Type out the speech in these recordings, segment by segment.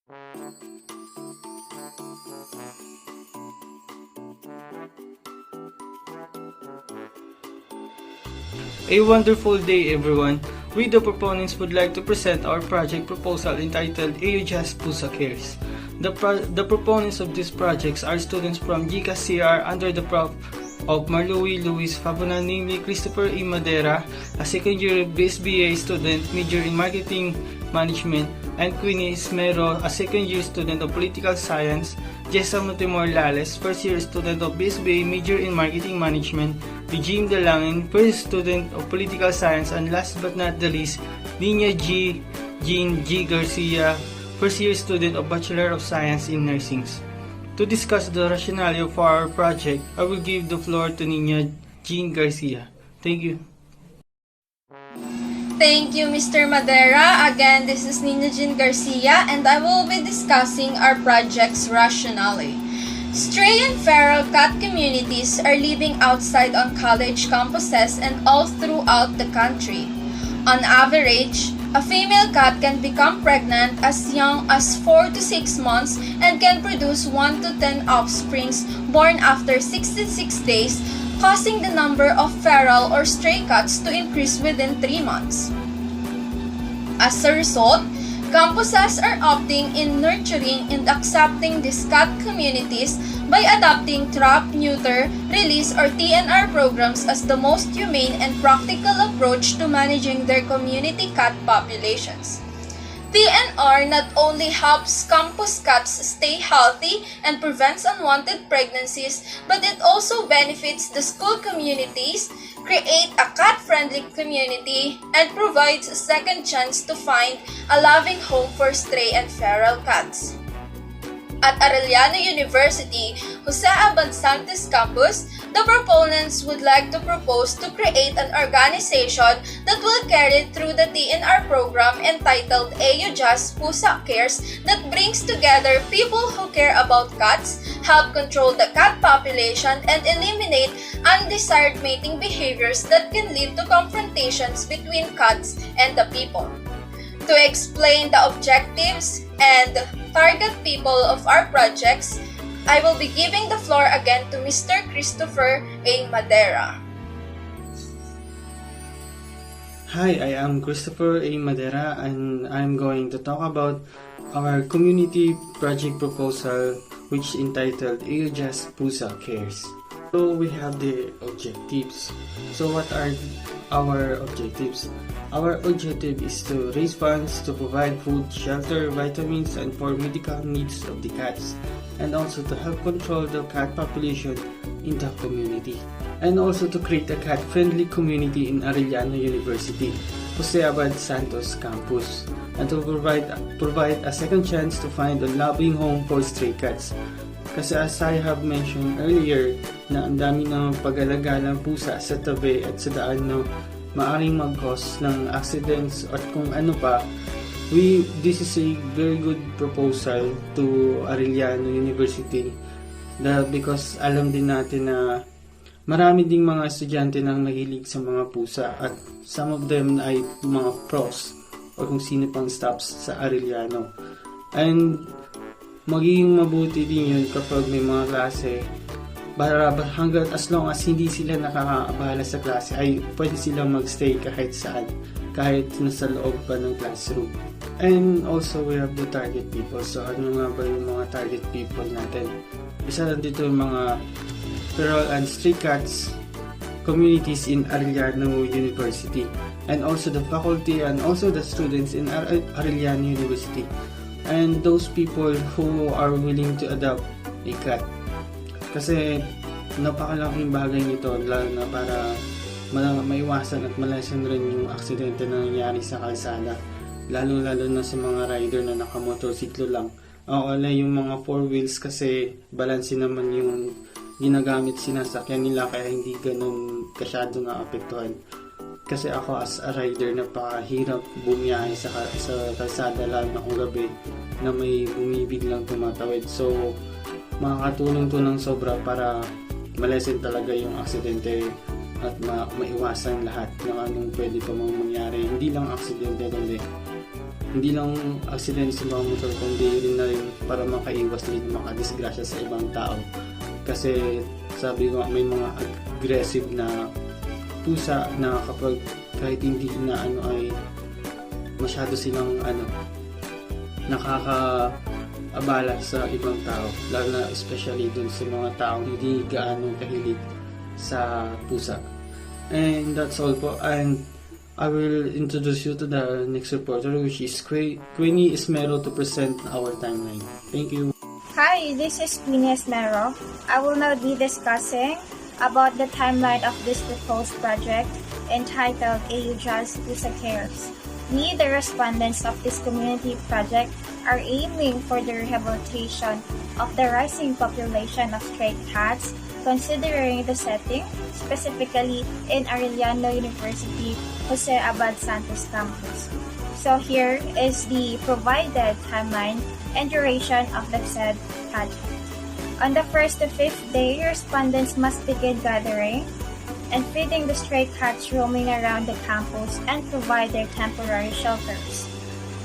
A wonderful day, everyone. We, the proponents, would like to present our project proposal entitled AuJas Pusa Cares. The proponents of these projects are students from GCAS IR under the Prof. of Marlowe Luis Fabuna, namely Christopher E. Madera, a second-year BSBA student, major in Marketing Management, and Queenie Ismero, a second-year student of Political Science, Jessa Montemor Lales, first-year student of BSBA, major in Marketing Management, Eugene Dalangin, first student of Political Science, and last but not the least, Nina Jean G. Garcia, first-year student of Bachelor of Science in Nursing. To discuss the rationale for our project, I will give the floor to Nina Jean Garcia. Thank you. Thank you, Mr. Madera. Again, this is Nina Jean Garcia, and I will be discussing our project's rationale. Stray and feral cat communities are living outside on college campuses and all throughout the country. On average, a female cat can become pregnant as young as 4 to 6 months and can produce 1 to 10 offsprings born after 66 days, causing the number of feral or stray cats to increase within 3 months. As a result, campuses are opting in nurturing and accepting these cat communities by adopting trap, neuter, release or TNR programs as the most humane and practical approach to managing their community cat populations. TNR not only helps campus cats stay healthy and prevents unwanted pregnancies, but it also benefits the school communities, create a cat-friendly community, and provides a second chance to find a loving home for stray and feral cats. At Arellano University, Jose Abansantes Campus, the proponents would like to propose to create an organization that will carry through the TNR program entitled AuJas Pusa Cares that brings together people who care about cats, help control the cat population, and eliminate undesired mating behaviors that can lead to confrontations between cats and the people. To explain the objectives and target people of our projects, I will be giving the floor again to Mr. Christopher A. Madera. Hi, I am Christopher A. Madera, and I'm going to talk about our community project proposal, which is entitled AuJas Pusa Cares. So we have the objectives. So what are our objectives? Our objective is to raise funds to provide food, shelter, vitamins, and for medical needs of the cats, and also to help control the cat population in the community, and also to create a cat-friendly community in Arellano University, Jose Abad Santos Campus, and to provide a second chance to find a loving home for stray cats. Kasi as I have mentioned earlier, na ang dami ng pag-alaga ng pusa sa tabi at sa daan na maaring mag-cause ng accidents at kung ano pa. This is a very good proposal to Arellano University because alam din natin na marami ding mga estudyante nang nahilig sa mga pusa at some of them ay mga pros o kung sino pang staffs sa Arellano. And magiging mabuti din yun kapag may mga klase hanggang as long as hindi sila nakakaabala sa klase ay pwede silang magstay kahit saan, kahit nasa loob pa ng classroom. And also we have the target people. So ano nga ba yung mga target people natin? Isa lang dito yung mga feral and stray cats communities in Arellano University, and also the faculty and also the students in Arellano University, and those people who are willing to adopt a cat. Kasi napakalaking bagay nito, lalo na para maiwasan at malasan rin yung aksidente na nangyari sa kalsada, lalo na sa mga rider na nakamotorsiklo lang. Wala yung mga 4 wheels kasi balanse naman yung ginagamit sinasakyan nila, kaya hindi ganun kasyado na apektuhan. Kasi ako as a rider, napakahirap bumiyahe sa kalsada, lalo na kung gabi na may bumibiglang tumatawid. So makakatulong to ng sobra para malesen talaga yung aksidente at maiwasan lahat ng anong pwede pa mangyari. Hindi lang aksidente kundi hindi lang accident sa mga motor, kundi rin na rin para makaiwas din makadisgrasya sa ibang tao. Kasi sabi ko, may mga aggressive na pusa na kapag kahit hindi na ay masyado silang nakakaabala sa ibang tao, lalo na especially dun sa mga taong hindi gaano kahilig sa pusa. And that's all po, and I will introduce you to the next reporter, which is Queenie Esmero, to present our timeline. Thank you. Hi, this is Queenie Esmero. I will now be discussing about the timeline of this proposed project entitled AuJas Pusa Cares. We, the respondents of this community project, are aiming for the rehabilitation of the rising population of stray cats, considering the setting, specifically in Arellano University, Jose Abad Santos campus. So here is the provided timeline and duration of the said project. On the 1st to 5th day, respondents must begin gathering and feeding the stray cats roaming around the campus and provide their temporary shelters.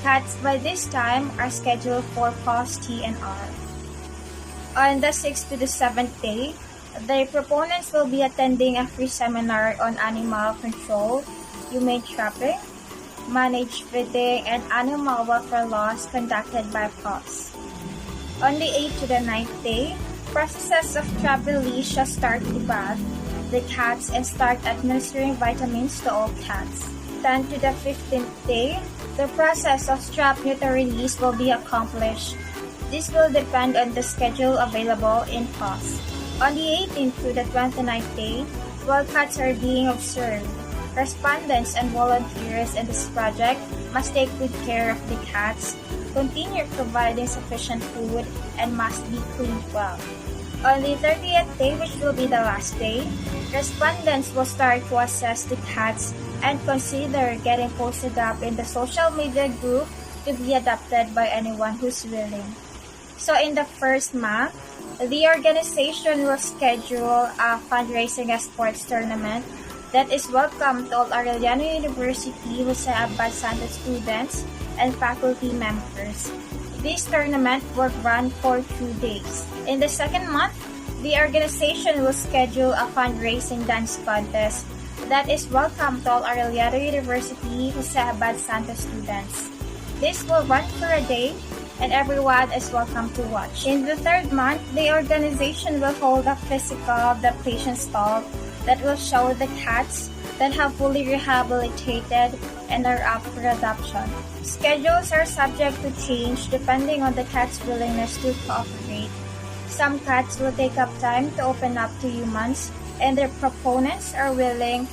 Cats by this time are scheduled for PAWS T&R. On the 6th to the 7th day, the proponents will be attending a free seminar on animal control, humane trapping, managed feeding, and animal welfare laws conducted by PAWS. On the 8th to the 9th day, processes of trap release shall start to bath the cats and start administering vitamins to all cats. Then to the 15th day, the process of strap neuter release will be accomplished. This will depend on the schedule available in PAWS. On the 18th to the 29th day, while cats are being observed, respondents and volunteers in this project must take good care of the cats, continue providing sufficient food, and must be cleaned well. On the 30th day, which will be the last day, respondents will start to assess the cats and consider getting posted up in the social media group to be adopted by anyone who's willing. So in the first month, the organization will schedule a fundraising and sports tournament that is welcome to all Arellano University Jose Abad Santos students and faculty members. This tournament will run for 2 days. In the second month, the organization will schedule a fundraising dance contest that is welcome to all Arellano University Jose Abad Santos students. This will run for a day and everyone is welcome to watch. In the third month, the organization will hold a physical adaptation stall that will show the cats that have fully rehabilitated and are up for adoption. Schedules are subject to change depending on the cat's willingness to cooperate. Some cats will take up time to open up to humans, and their proponents are willing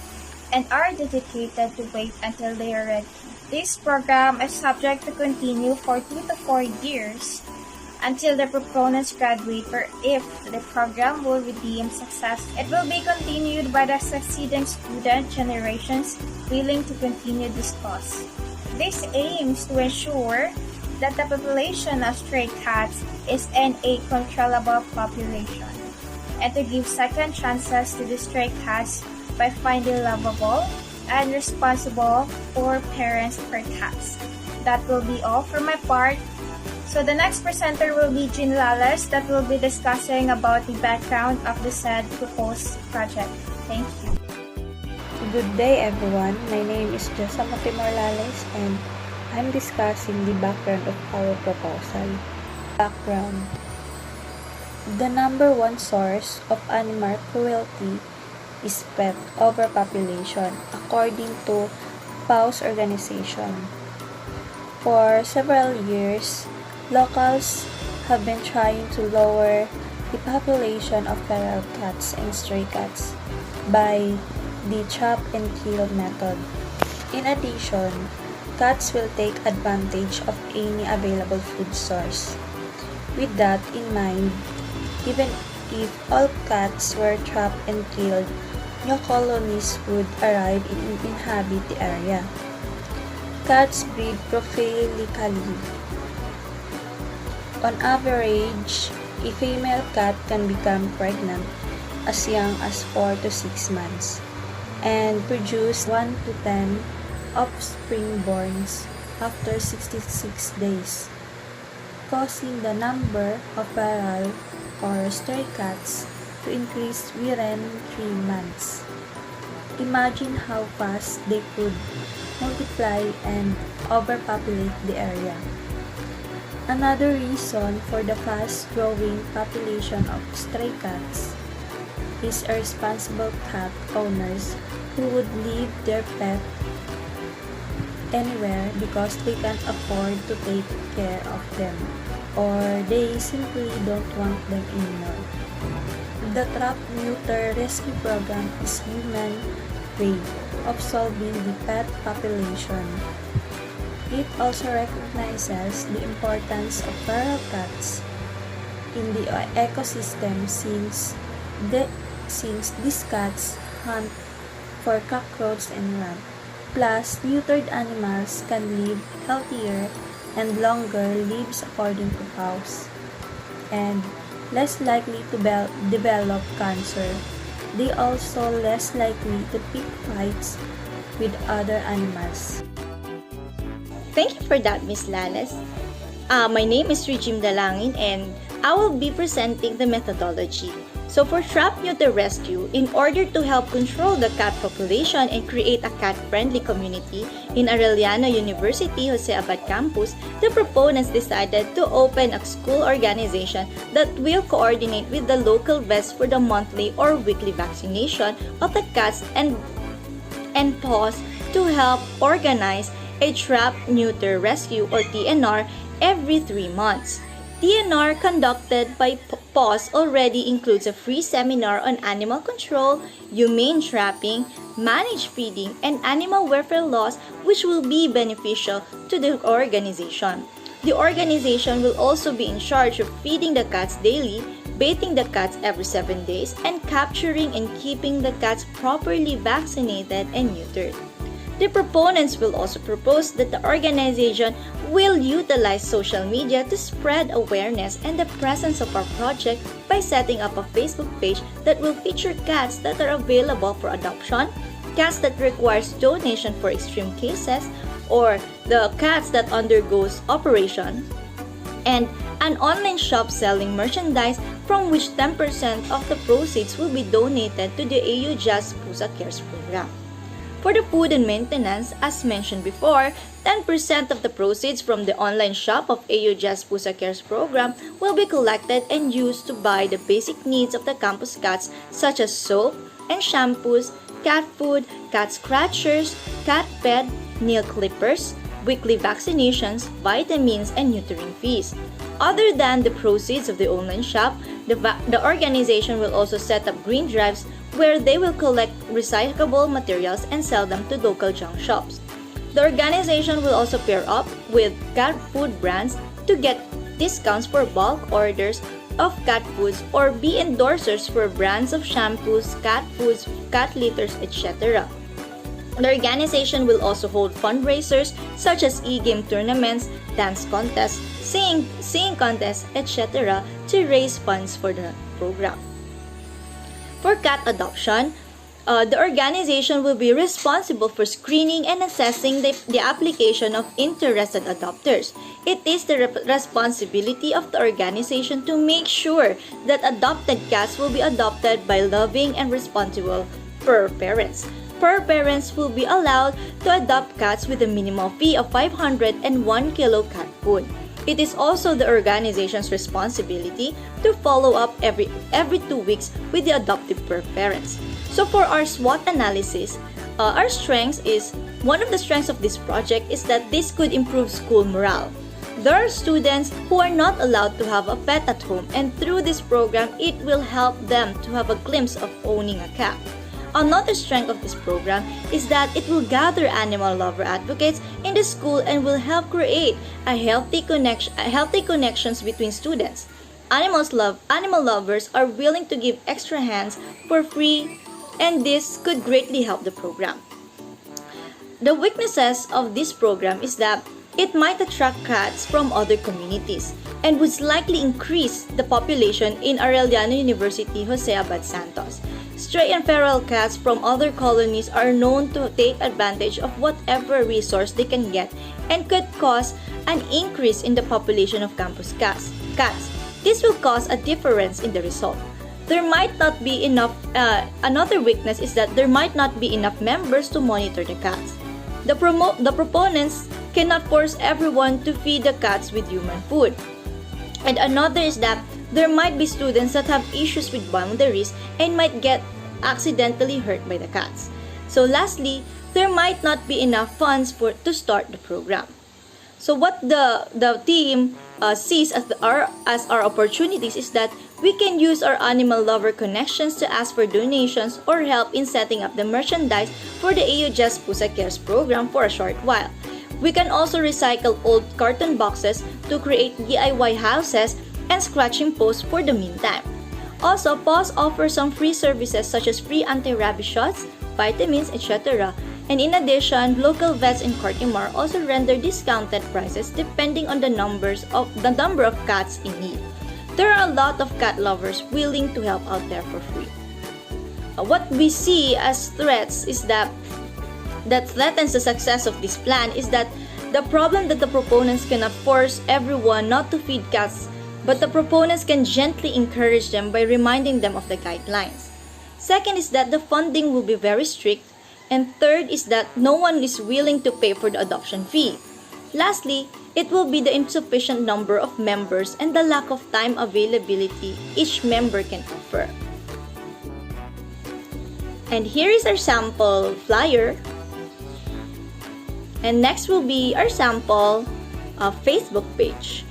and are dedicated to wait until they are ready. This program is subject to continue for 2 to 4 years until the proponents graduate, or if the program will be deemed success, it will be continued by the succeeding student generations willing to continue this cause. This aims to ensure that the population of stray cats is in a controllable population, and to give second chances to the stray cats by finding lovable and responsible for parents per cats. That will be all for my part. So the next presenter will be Jean Lales that will be discussing about the background of the said proposed project. Thank you. Good day everyone, my name is Josa Morales and I'm discussing the background of our proposal. Background. The number one source of animal cruelty is pet overpopulation, according to PAWS organization. For several years, locals have been trying to lower the population of feral cats and stray cats by the trap and kill method. In addition, cats will take advantage of any available food source. With that in mind, even if all cats were trapped and killed, new colonies would arrive and inhabit the area. Cats breed prolifically. On average, a female cat can become pregnant as young as 4 to 6 months and produce 1 to 10 offspring borns after 66 days, causing the number of feral or stray cats to increase within 3 months. Imagine how fast they could multiply and overpopulate the area. Another reason for the fast-growing population of stray cats is irresponsible cat owners who would leave their pet anywhere because they can't afford to take care of them, or they simply don't want them anymore. The Trap Neuter Rescue Program is human way of solving the pet population. It also recognizes the importance of feral cats in the ecosystem since these cats hunt for cockroaches and rats. Plus, neutered animals can live healthier and longer lives according to House, and less likely to develop cancer. They also less likely to pick fights with other animals. Thank you for that, Miss Lales. My name is Regine Dalangin and I will be presenting the methodology. So for Trap Neuter Rescue, in order to help control the cat population and create a cat-friendly community in Arellano University Jose Abad campus, the proponents decided to open a school organization that will coordinate with the local vets for the monthly or weekly vaccination of the cats and paws to help organize a Trap Neuter Rescue or TNR every 3 months. TNR conducted by PAWS already includes a free seminar on animal control, humane trapping, managed feeding, and animal welfare laws, which will be beneficial to the organization. The organization will also be in charge of feeding the cats daily, bathing the cats every 7 days, and capturing and keeping the cats properly vaccinated and neutered. The proponents will also propose that the organization will utilize social media to spread awareness and the presence of our project by setting up a Facebook page that will feature cats that are available for adoption, cats that requires donation for extreme cases, or the cats that undergoes operation, and an online shop selling merchandise from which 10% of the proceeds will be donated to the AuJas Pusa Cares program. For the food and maintenance, as mentioned before, 10% of the proceeds from the online shop of AuJas Pusa Cares program will be collected and used to buy the basic needs of the campus cats such as soap and shampoos, cat food, cat scratchers, cat bed, nail clippers, weekly vaccinations, vitamins, and neutering fees. Other than the proceeds of the online shop, the organization will also set up green drives where they will collect recyclable materials and sell them to local junk shops. The organization will also pair up with cat food brands to get discounts for bulk orders of cat foods or be endorsers for brands of shampoos, cat foods, cat litters, etc. The organization will also hold fundraisers such as e-game tournaments, dance contests, singing contests, etc. to raise funds for the program. For cat adoption, the organization will be responsible for screening and assessing the application of interested adopters. It is the responsibility of the organization to make sure that adopted cats will be adopted by loving and responsible fur parents. Fur parents will be allowed to adopt cats with a minimal fee of 501 kilo cat food. It is also the organization's responsibility to follow up every 2 weeks with the adoptive fur parents. So for our SWOT analysis, one of the strengths of this project is that this could improve school morale. There are students who are not allowed to have a pet at home, and through this program, it will help them to have a glimpse of owning a cat. Another strength of this program is that it will gather animal lover advocates in the school and will help create a healthy connections between students. Animal lovers are willing to give extra hands for free, and this could greatly help the program. The weaknesses of this program is that it might attract cats from other communities and would likely increase the population in Arellano University Jose Abad Santos. stray and feral cats from other colonies are known to take advantage of whatever resource they can get and could cause an increase in the population of campus cats. This will cause a difference in the result. There might not be enough, another weakness is that there might not be enough members to monitor the cats. The proponents cannot force everyone to feed the cats with human food. And another is that there might be students that have issues with boundaries and might get accidentally hurt by the cats. So lastly, there might not be enough funds to start the program. So what the team sees as our opportunities is that we can use our animal lover connections to ask for donations or help in setting up the merchandise for the AuJas Pusa Cares program for a short while. We can also recycle old carton boxes to create DIY houses and scratching posts for the meantime. Also, PAWS offers some free services such as free anti-rabies shots, vitamins, etc. And in addition, local vets in Cartimar also render discounted prices depending on the number of cats in need. There are a lot of cat lovers willing to help out there for free. What we see as threats is that threatens the success of this plan is that the problem that the proponents cannot force everyone not to feed cats, but the proponents can gently encourage them by reminding them of the guidelines. Second is that the funding will be very strict. And third is that no one is willing to pay for the adoption fee. Lastly, it will be the insufficient number of members and the lack of time availability each member can offer. And here is our sample flyer. And next will be our sample Facebook page.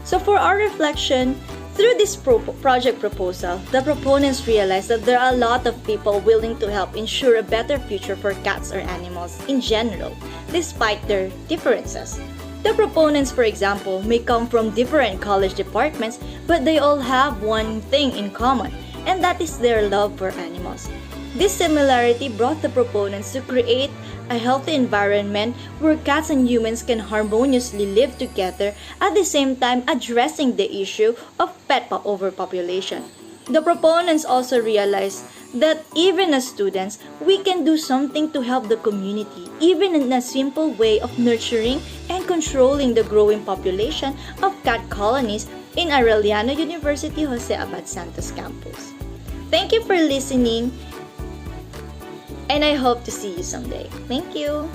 So for our reflection, through this project proposal, the proponents realized that there are a lot of people willing to help ensure a better future for cats or animals in general, despite their differences. The proponents, for example, may come from different college departments, but they all have one thing in common, and that is their love for animals. This similarity brought the proponents to create a healthy environment where cats and humans can harmoniously live together, at the same time addressing the issue of pet overpopulation. The proponents also realized that even as students, we can do something to help the community, even in a simple way of nurturing and controlling the growing population of cat colonies in Aureliano University Jose Abad Santos campus. Thank you for listening, and I hope to see you someday. Thank you!